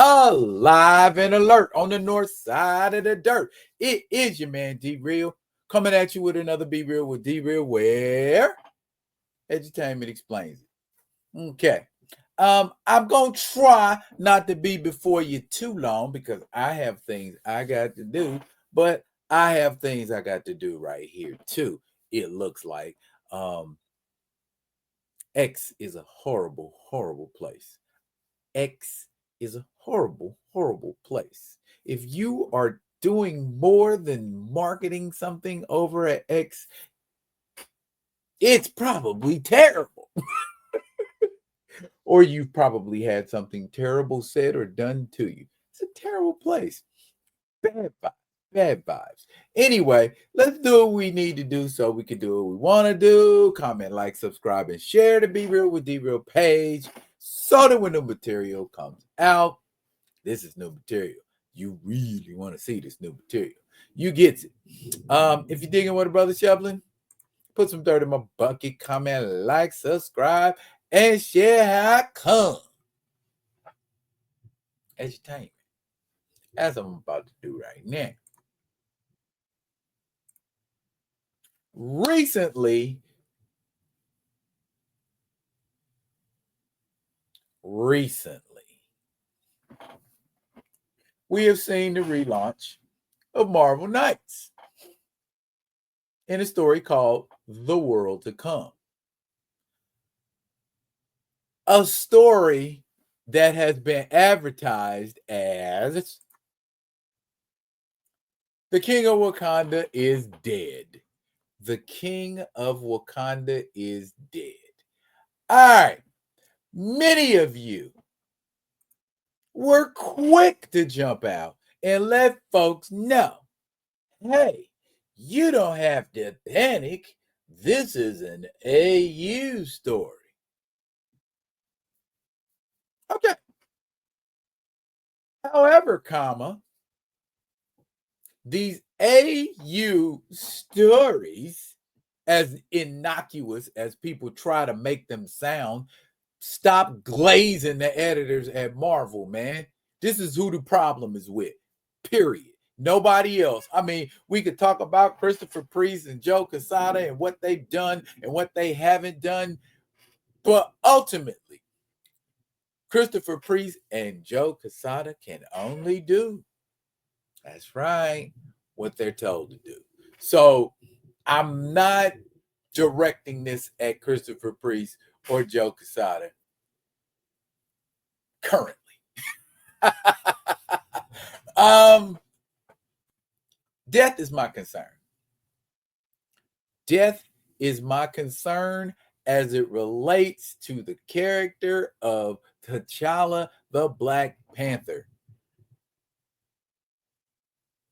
Alive and alert on the north side of the dirt. It is your man D-Real coming at you with another Be Real with D-Real, where Edutainment explains it. Okay. I'm gonna try not to be before you too long because I have things I got to do, but I have things I got to do right here too. It looks like X is a horrible, horrible place. X is a horrible, horrible place. If you are doing more than marketing something over at X, it's probably terrible. Or you've probably had something terrible said or done to you. It's a terrible place. Bad vibes. Bad vibes. Anyway, let's do what we need to do so we can do what we want to do. Comment, like, subscribe, and share the Be Real with D-Real page so that when the material comes out, this is new material. You really want to see this new material. You get it. If you're digging what a brother shoveling, put some dirt in my bucket, comment, like, subscribe, and share how I come. Edutainment. As I'm about to do right now. Recently, we have seen the relaunch of Marvel Knights in a story called The World to Come. A story that has been advertised as the King of Wakanda is dead. The King of Wakanda is dead. All right. Many of you were quick to jump out and let folks know, hey, you don't have to panic. This is an AU story. Okay. However, these AU stories, as innocuous as people try to make them sound, stop glazing the editors at Marvel, man. This is who the problem is with, period. Nobody else. I mean, we could talk about Christopher Priest and Joe Quesada and what they've done and what they haven't done, but ultimately, Christopher Priest and Joe Quesada can only do, that's right, what they're told to do. So I'm not directing this at Christopher Priest or Joe Quesada currently. Death is my concern. Death is my concern as it relates to the character of T'Challa the Black Panther.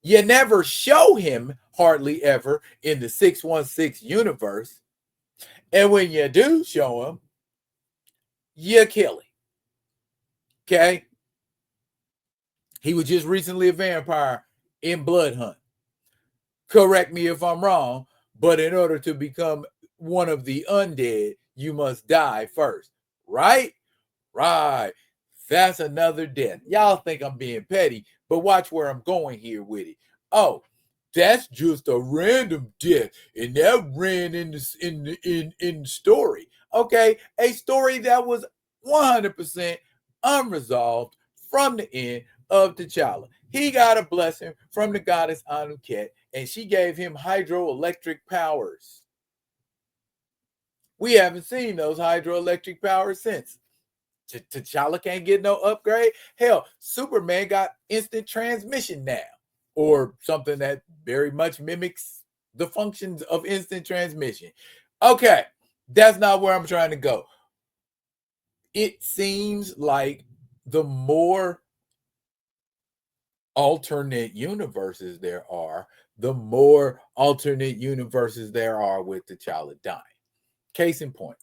You never show him hardly ever in the 616 universe. And when you do show him, you kill him. Okay? He was just recently a vampire in Blood Hunt. Correct me if I'm wrong, but in order to become one of the undead, you must die first. Right? Right. That's another death. Y'all think I'm being petty, but watch where I'm going here with it. Oh, that's just a random death, and that ran in the story. Okay, a story that was 100% unresolved from the end of T'Challa. He got a blessing from the goddess Anuket, and she gave him hydroelectric powers. We haven't seen those hydroelectric powers since. T'Challa can't get no upgrade. Hell, Superman got instant transmission now, or something that very much mimics the functions of instant transmission. Okay, that's not where I'm trying to go. It seems like the more alternate universes there are, the more alternate universes there are with T'Challa dying. Case in point,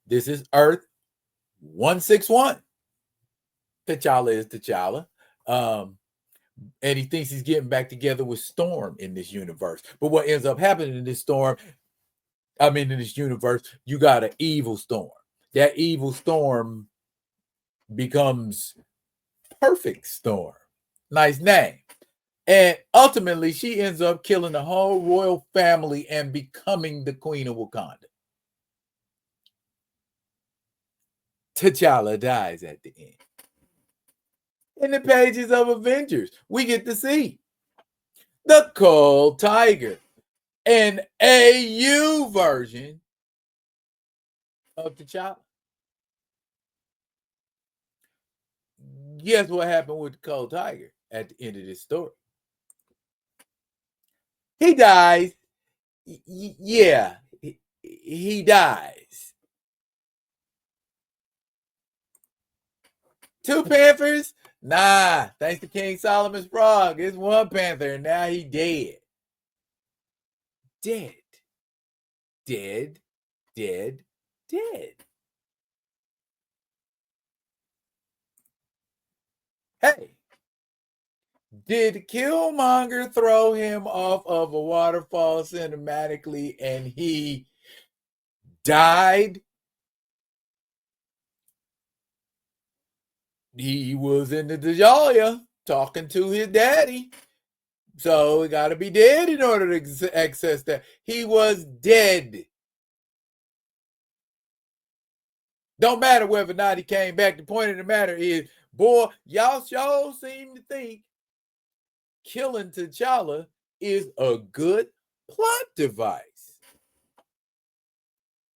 this is Earth 161. T'Challa is T'Challa. And he thinks he's getting back together with Storm in this universe. But what ends up happening in this in this universe, you got an evil Storm. That evil Storm becomes Perfect Storm. Nice name. And ultimately, she ends up killing the whole royal family and becoming the Queen of Wakanda. T'Challa dies at the end. In the pages of Avengers, we get to see the Cold Tiger, an AU version of T'Challa. Guess what happened with the Cold Tiger at the end of this story? He dies. Yeah, he dies. Two Panthers? Nah, thanks to King Solomon's frog. It's one Panther, and now he dead. Dead. Dead. Dead. Dead. Hey, did Killmonger throw him off of a waterfall cinematically and he died? He was in the Dahlia talking to his daddy. So he got to be dead in order to access that. He was dead. Don't matter whether or not he came back. The point of the matter is, boy, y'all sure seem to think killing T'Challa is a good plot device.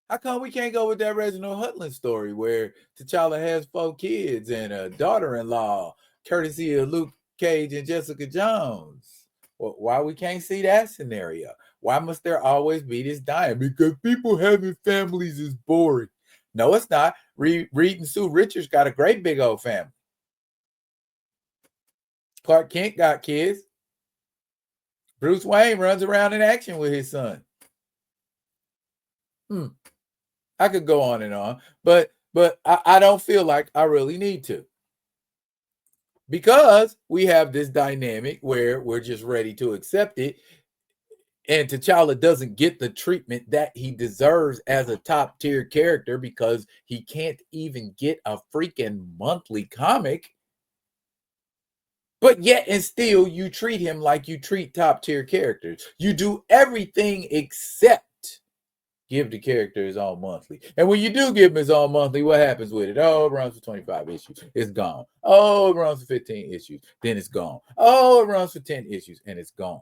How come we can't go with that Reginald Hudlin story where T'Challa has 4 kids and a daughter-in-law, courtesy of Luke Cage and Jessica Jones? Well, why we can't see that scenario? Why must there always be this dying? Because people having families is boring. No, it's not. Reed and Sue Richards got a great big old family. Clark Kent got kids. Bruce Wayne runs around in action with his son. I could go on and on, but I don't feel like I really need to. Because we have this dynamic where we're just ready to accept it. And T'Challa doesn't get the treatment that he deserves as a top tier character because he can't even get a freaking monthly comic. But yet and still, you treat him like you treat top tier characters. You do everything except give the character his own monthly. And when you do give him his own monthly, what happens with it? Oh, it runs for 25 issues. It's gone. Oh, it runs for 15 issues. Then it's gone. Oh, it runs for 10 issues and it's gone.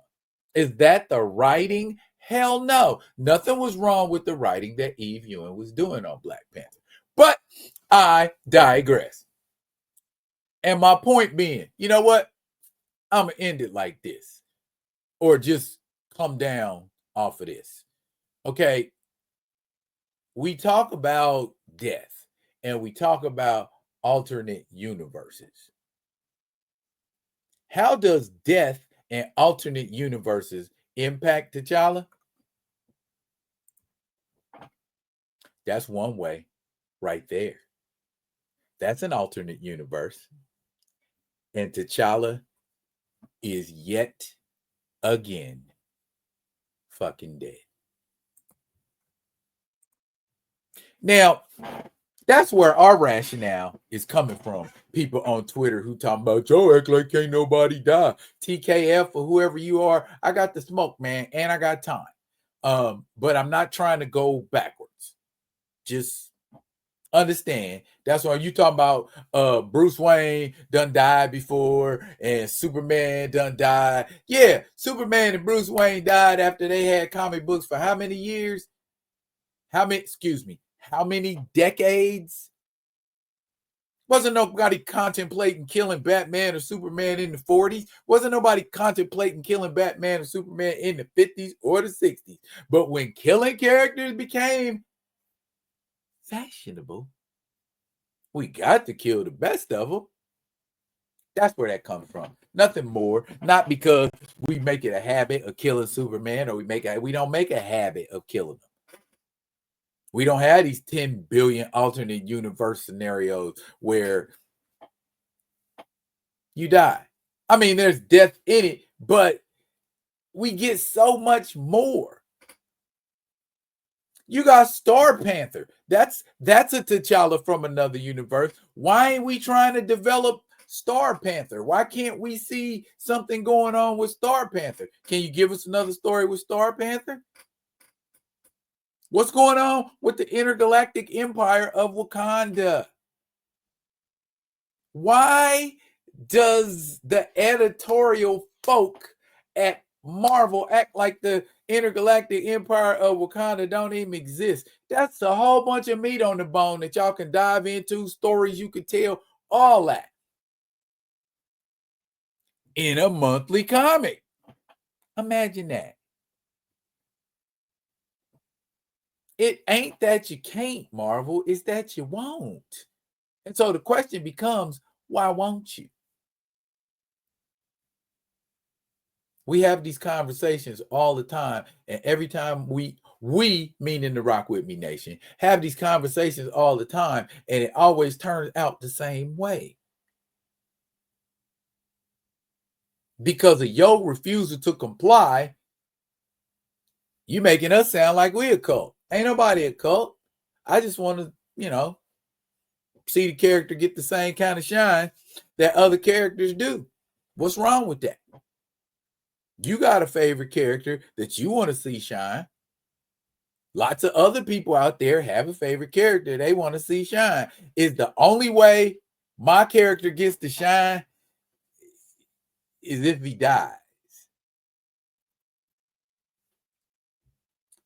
Is that the writing? Hell no. Nothing was wrong with the writing that Eve Ewing was doing on Black Panther. But I digress. And my point being, you know what? I'm going to end it like this. Or just come down off of this. Okay. We talk about death and we talk about alternate universes. How does death and alternate universes impact T'Challa? That's one way right there. That's an alternate universe. And T'Challa is yet again fucking dead. Now, that's where our rationale is coming from. People on Twitter who talking about, Joe, act like can't nobody die. TKF or whoever you are, I got the smoke, man, and I got time. But I'm not trying to go backwards. Just understand. That's why you talking about Bruce Wayne done died before and Superman done died. Yeah, Superman and Bruce Wayne died after they had comic books for how many years? How many decades? Wasn't nobody contemplating killing Batman or Superman in the 40s. Wasn't nobody contemplating killing Batman or Superman in the 50s or the 60s. But when killing characters became fashionable, we got to kill the best of them. That's where that comes from. Nothing more. Not because we make it a habit of killing Superman or we don't make a habit of killing them. We don't have these 10 billion alternate universe scenarios where you die. I mean, there's death in it, but we get so much more. You got Star Panther. That's a T'Challa from another universe. Why ain't we trying to develop Star Panther? Why can't we see something going on with Star Panther? Can you give us another story with Star Panther? What's going on with the intergalactic empire of Wakanda? Why does the editorial folk at Marvel act like the intergalactic empire of Wakanda don't even exist? That's a whole bunch of meat on the bone that y'all can dive into, stories you could tell, all that in a monthly comic. Imagine that. It ain't that you can't, Marvel, it's that you won't. And so the question becomes, why won't you? We have these conversations all the time, and every time we meaning the Rock With Me Nation, have these conversations all the time, and it always turns out the same way. Because of your refusal to comply, you making us sound like we a cult. Ain't nobody a cult. I just want to, see the character get the same kind of shine that other characters do. What's wrong with that? You got a favorite character that you want to see shine. Lots of other people out there have a favorite character they want to see shine. Is the only way my character gets to shine is if he dies.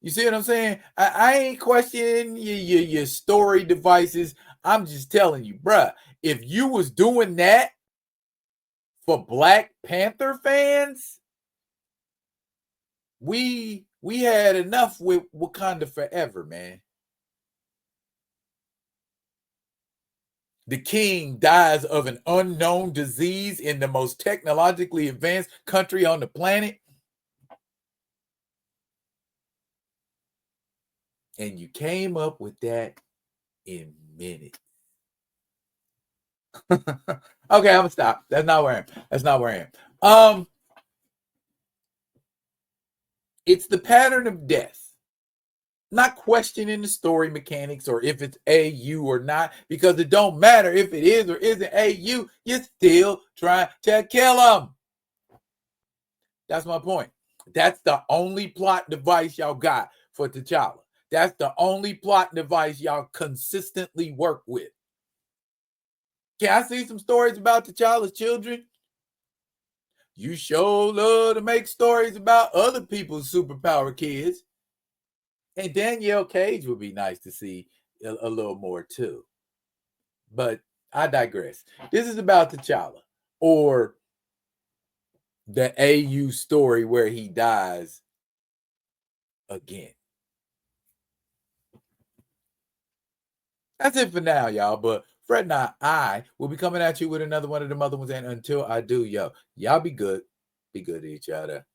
You see what I'm saying? I ain't questioning your story devices. I'm just telling you, bruh, if you was doing that for Black Panther fans, we had enough with Wakanda Forever, man. The king dies of an unknown disease in the most technologically advanced country on the planet. And you came up with that in minutes. Okay, I'm gonna stop. That's not where I am. It's the pattern of death. Not questioning the story mechanics or if it's AU or not, because it don't matter if it is or isn't AU. You're still trying to kill them. That's my point. That's the only plot device y'all got for T'Challa. That's the only plot device y'all consistently work with. Can I see some stories about T'Challa's children? You sure love to make stories about other people's superpower kids. And Danielle Cage would be nice to see a little more too. But I digress. This is about T'Challa, or the AU story where he dies again. That's it for now, y'all. But fret not, I will be coming at you with another one of them other ones. And until I do, y'all be good. Be good to each other.